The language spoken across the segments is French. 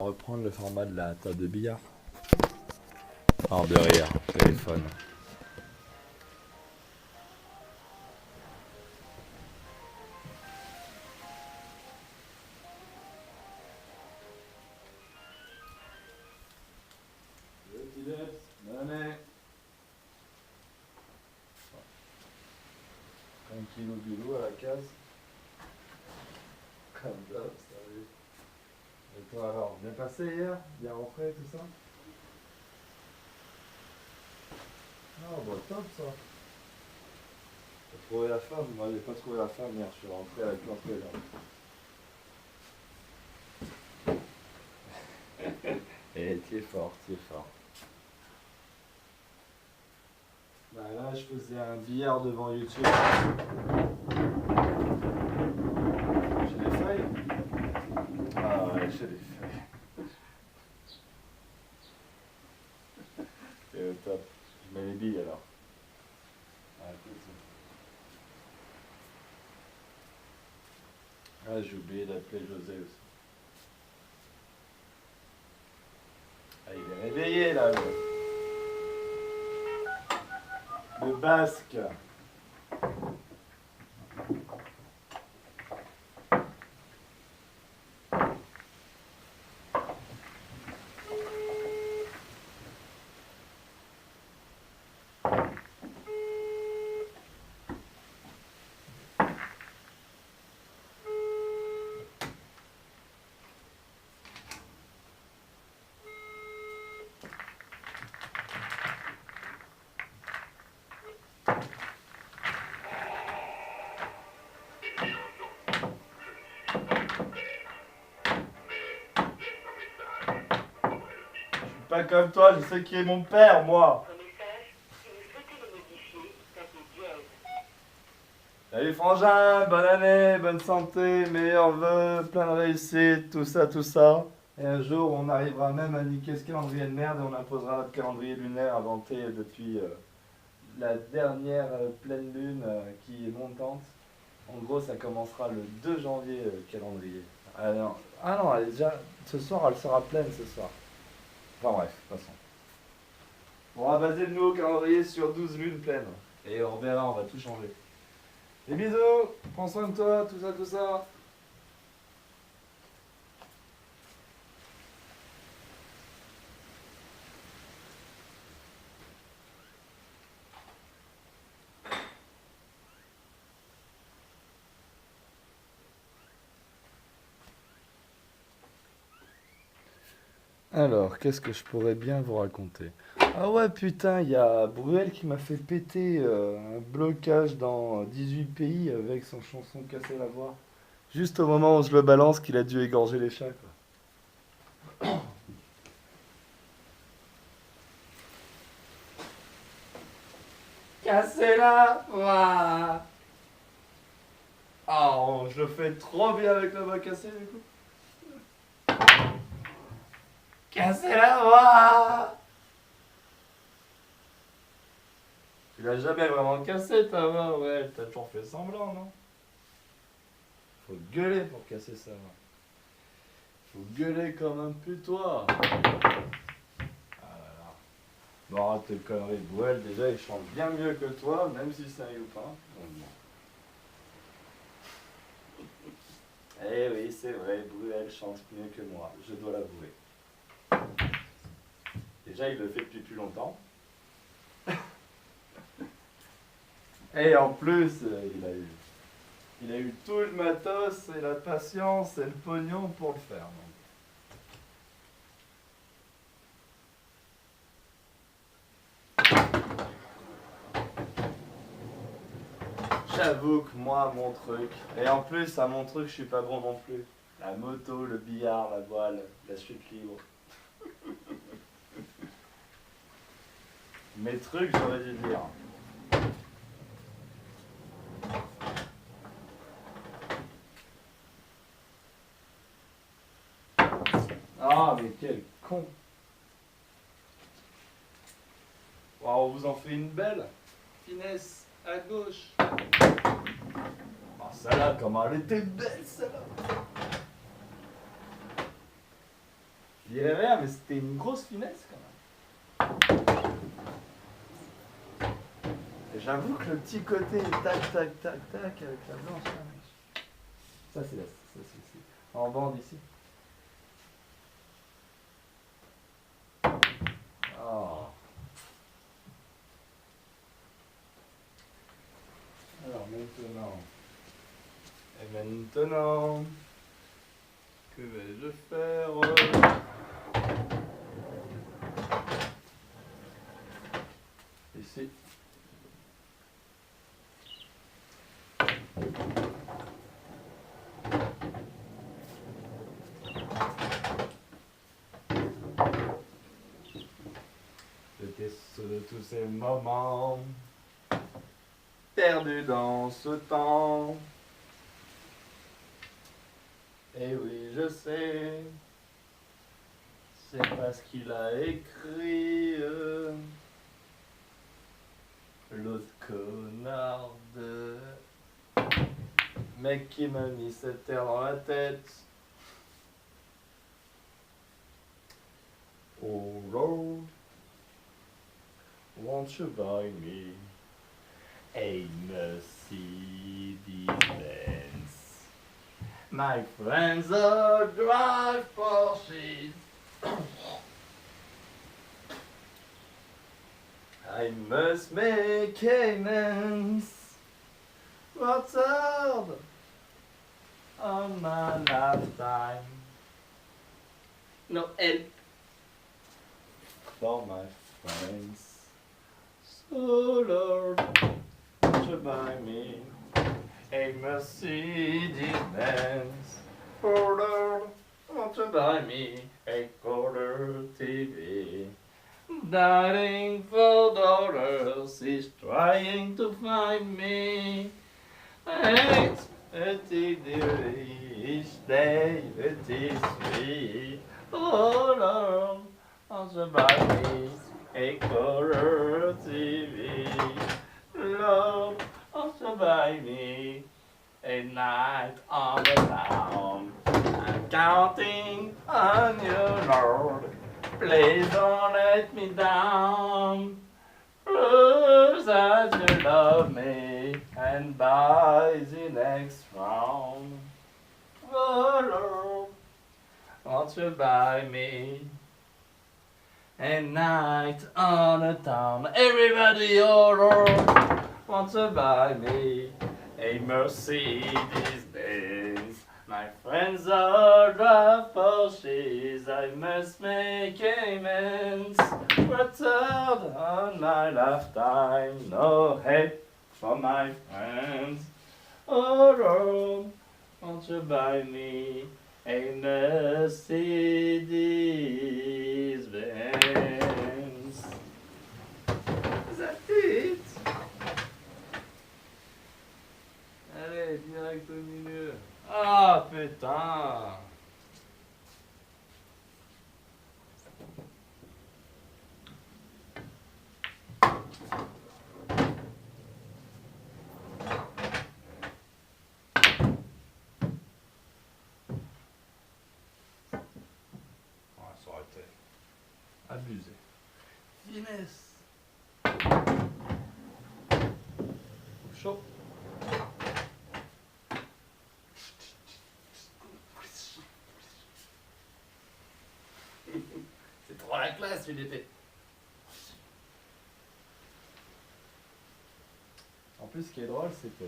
Reprendre le format de la table de billard. Hors de rire, téléphone. Le petit Leps, bonne année. Tranquillou bilou à la case. Comme ça, salut. Et toi alors, bien passé hier? Bien rentré, tout ça? Ah bah top ça. T'as trouvé la femme? Moi j'ai pas trouvé la femme hier, je suis rentré avec l'entrée là. Et tu es fort, tu es fort. Bah là je faisais un billard devant YouTube. J'ai des feuilles? Ah ouais, j'ai des feuilles. C'est au top. Je mets les billes alors. Ah, écoute. Ah, j'ai oublié d'appeler José aussi. Ah, il est réveillé là, le basque. Pas comme toi, je sais qui est mon père, moi. Salut frangin, bonne année, bonne santé, meilleurs vœux, plein de réussite, tout ça, tout ça. Et un jour, on arrivera même à niquer ce calendrier de merde et on imposera notre calendrier lunaire inventé depuis la dernière pleine lune qui est montante. En gros, ça commencera le 2 janvier, calendrier. Ah non, elle est déjà, ce soir, elle sera pleine ce soir. Enfin bref, de toute façon. On va baser le nouveau calendrier sur 12 lunes pleines. Et on verra, on va tout changer. Des bisous, prends soin de toi, tout ça, tout ça. Alors, qu'est-ce que je pourrais bien vous raconter? Ah ouais, putain, il y a Bruel qui m'a fait péter un blocage dans 18 pays avec son chanson Casser la voix. Juste au moment où je le balance, qu'il a dû égorger les chats, quoi. Casser la voix. Oh, je le fais trop bien avec la voix cassée, du coup. Casser la voix. Tu l'as jamais vraiment cassé ta voix, ouais, t'as toujours fait semblant, non? Faut gueuler pour casser sa voix. Faut gueuler comme un putois. Ah là là. Bon, arrête tes conneries. Bouel, déjà, il chante bien mieux que toi, même si c'est un youpin. Donc bon. Eh oui, c'est vrai, Bruel chante mieux que moi, je dois l'avouer. Déjà, il le fait depuis plus longtemps. Et en plus, il a eu tout le matos et la patience et le pognon pour le faire. J'avoue que moi, mon truc, et en plus, à mon truc, je suis pas bon non plus. La moto, le billard, la voile, la chute libre. Mes trucs, j'aurais dû dire. Ah, mais quel con! Wow, on vous en fait une belle. Finesse, à gauche. Ah, celle-là, comment elle était belle, celle-là! dirais rien, mais c'était une grosse finesse quand même. Et j'avoue que le petit côté tac, tac, tac, tac, avec la blanche, là, ça c'est en bande ici. Oh. Alors maintenant, que vais-je faire? Ici. J'étais de tous ces moments perdus dans ce temps. Et oui, je sais, c'est parce qu'il a écrit l'autre connard de mec qui m'a mis cette terre dans la tête. Oh Lord, won't you buy me a Mercedes-Benz? My friends all drive Porsches. I must make amends. What's up on my lifetime? No help for my friends. So Lord, won't you buy me a Mercedes-Benz? Oh Lord, won't you buy me a color TV? Dying for dollars, he's trying to find me. It's each day it is free. Oh Lord, won't you buy me a color TV? Lord, won't you buy me a night on the town? I'm counting on you, Lord. Please don't let me down. Prove that you love me and buy the next round. Oh Lord, won't you buy me a night on the town? Everybody, oh Lord, won't you buy me a Mercedes-Benz? My friends are drive Porsches, I must make amends. Return on my lifetime, no hate for my friends. Oh Lord, won't you buy me a Mercedes-Benz? Is that it? Allez, direct au milieu. Ah putain! Ouais, ça aurait été abusé. Finesse! Chaud! C'est trop la classe, il était. En plus, ce qui est drôle, c'est que.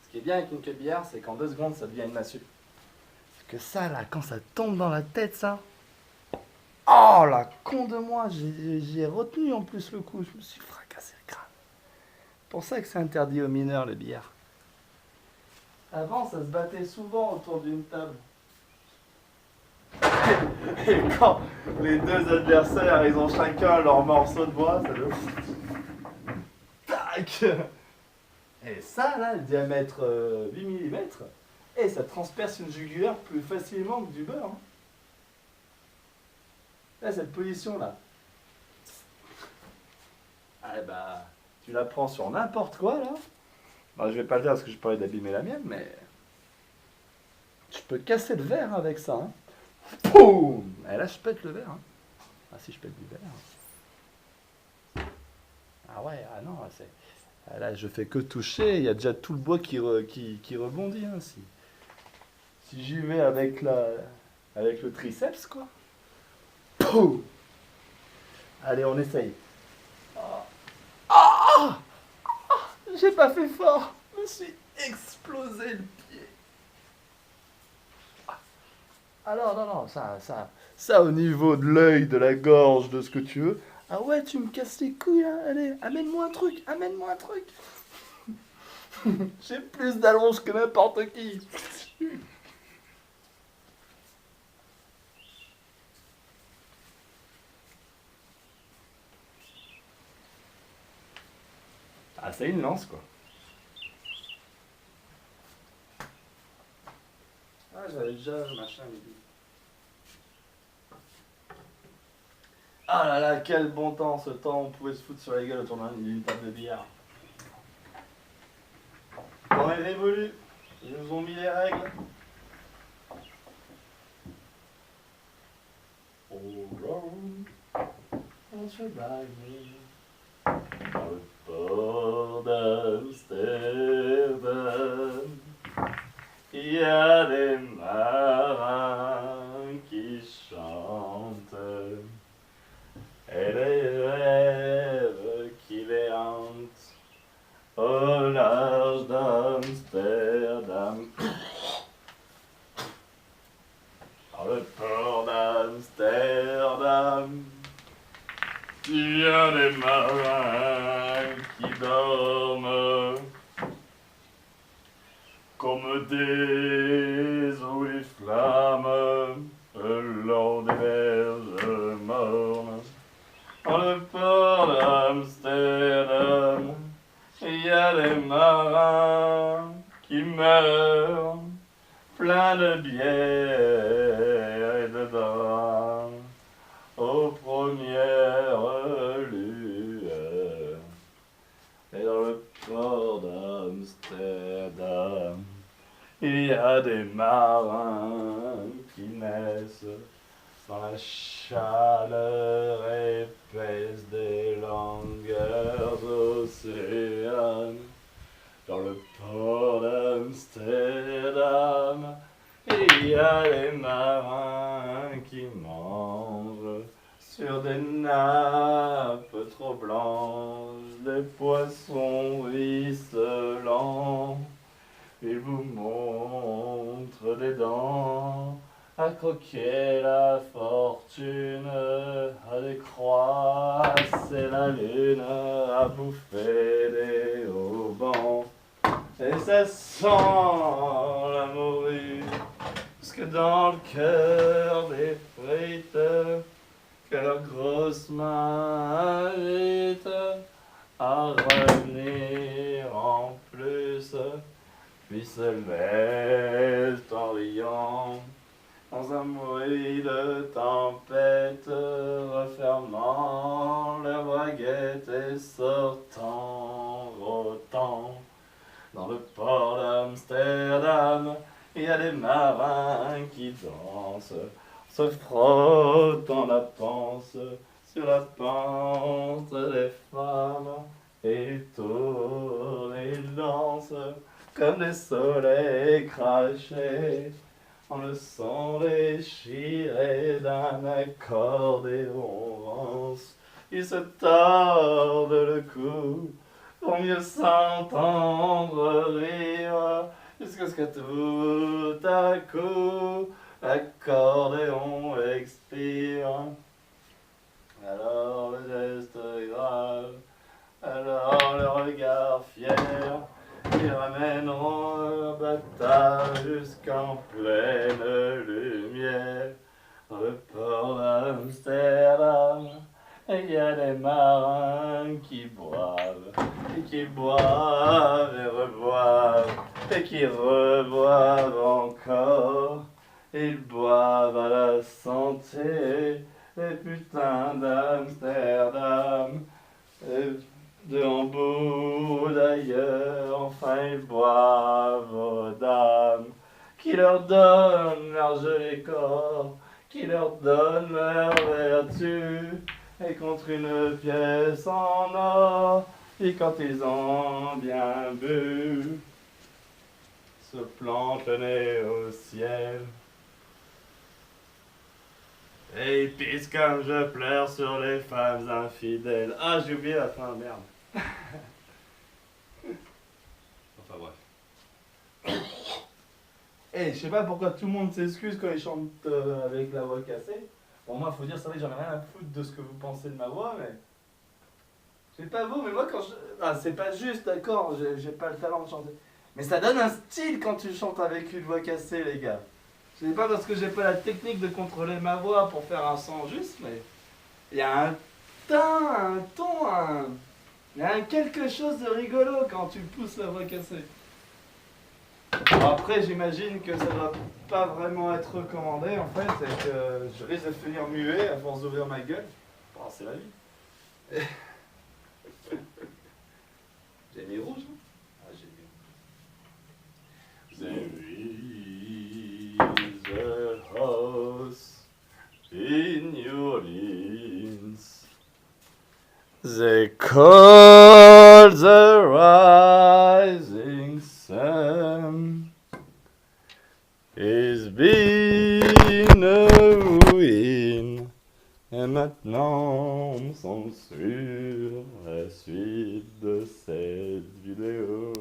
Ce qui est bien avec une queue de billard, c'est qu'en 2 secondes, ça devient une massue. Parce que ça, là, quand ça tombe dans la tête, ça. Oh, la con de moi, j'ai retenu en plus le coup. Je me suis fracassé le crâne. C'est pour ça que c'est interdit aux mineurs, le billard. Avant, ça se battait souvent autour d'une table. Et quand les 2 adversaires, ils ont chacun leur morceau de bois, ça le... Tac! Et ça, là, le diamètre 8 mm, et ça transperce une jugulaire plus facilement que du beurre. Hein. Là, cette position-là. Ah bah, tu la prends sur n'importe quoi, là. Bon, je vais pas le dire parce que j'ai pas envie d'abîmer la mienne, mais... Tu peux casser le verre avec ça. Hein. Boum. Et là, je pète le verre. Hein. Ah, si je pète du verre. Ah ouais, ah non, c'est... Ah là, je fais que toucher, il y a déjà tout le bois qui rebondit. Hein, si j'y vais avec le triceps, quoi. Poum. Allez, on essaye. Ah, j'ai pas fait fort. Je me suis explosé le pied. Alors, non, non, ça au niveau de l'œil, de la gorge, de ce que tu veux. Ah ouais, tu me casses les couilles, hein. Allez, amène-moi un truc, amène-moi un truc. J'ai plus d'allonge que n'importe qui. Ah, c'est une lance, quoi. Ah, j'avais déjà machin midi. Ah là là, quel bon temps, ce temps, on pouvait se foutre sur la gueule autour d'une table de billard. Temps est révolu, ils nous ont mis les règles. On se baille. Dans le port d'Amsterdam, il y a des marins qui chantent et des rêves qui les hantent au large d'Amsterdam. Dans le port d'Amsterdam, il y a des marins qui dorment comme des eaux et flammes le long des berges mornes. Dans le port d'Amsterdam, il y a des marins qui meurent, pleins de bière et de draps, aux premières lueurs. Et dans le port d'Amsterdam, il y a des marins qui naissent dans la chaleur épaisse des longueurs océanes. Dans le port d'Amsterdam, il y a des marins qui mangent sur des nappes trop blanches des poissons ruisselants. Ils vous montrent des dents à croquer la fortune, à décroisser la lune, à bouffer des haubans. Et ça sent la morue, parce que dans le cœur des frites, que leurs grosses mains invitent à revenir en plus, puis se lèvent en riant, dans un bruit de tempête, refermant leurs baguettes et sortant rotant. Dans le port d'Amsterdam, il y a des marins qui dansent, se frottant la panse sur la panse des femmes, et ils tournent et ils dansent comme des soleils crachés, en le son déchiré d'un accordéon rance. Ils se tordent le cou pour mieux s'entendre rire, jusqu'à ce que tout à coup l'accordéon expire. Alors le geste grave, alors le regard fier, ils ramèneront leur bâtard jusqu'en pleine lumière. Dans le port d'Amsterdam, il y a des marins qui boivent, et qui boivent et reboivent, et qui reboivent encore. Ils boivent à la santé, les putains d'Amsterdam, et de Hambourg d'ailleurs, enfin ils boivent aux dames qui qui leur donne leur joli corps, qui leur donne leur vertu, et contre une pièce en or, et quand ils ont bien bu, se plantent le nez au ciel. Et ils pissent comme je pleure sur les femmes infidèles. Ah, j'ai oublié la fin, merde. Enfin bref. Eh, je sais pas pourquoi tout le monde s'excuse quand ils chantent avec la voix cassée. Bon, moi, faut dire, c'est vrai que j'en ai rien à foutre de ce que vous pensez de ma voix, mais. Je sais pas vous, mais moi, quand je. Ah, c'est pas juste, d'accord, j'ai pas le talent de chanter. Mais ça donne un style quand tu chantes avec une voix cassée, les gars. Je sais pas parce que j'ai pas la technique de contrôler ma voix pour faire un son juste, mais. Il y a un teint, un ton, il y a un quelque chose de rigolo quand tu pousses la voix cassée. Bon, après, j'imagine que ça doit pas vraiment être recommandé en fait, et que je risque de finir muet à force d'ouvrir ma gueule. Bon, c'est la vie. J'ai mis rouge, hein? Ah, j'ai mis. There is a house in New Orleans. They call the rising sun. It's been a ruin. Et maintenant, on s'en sur la suite de cette vidéo.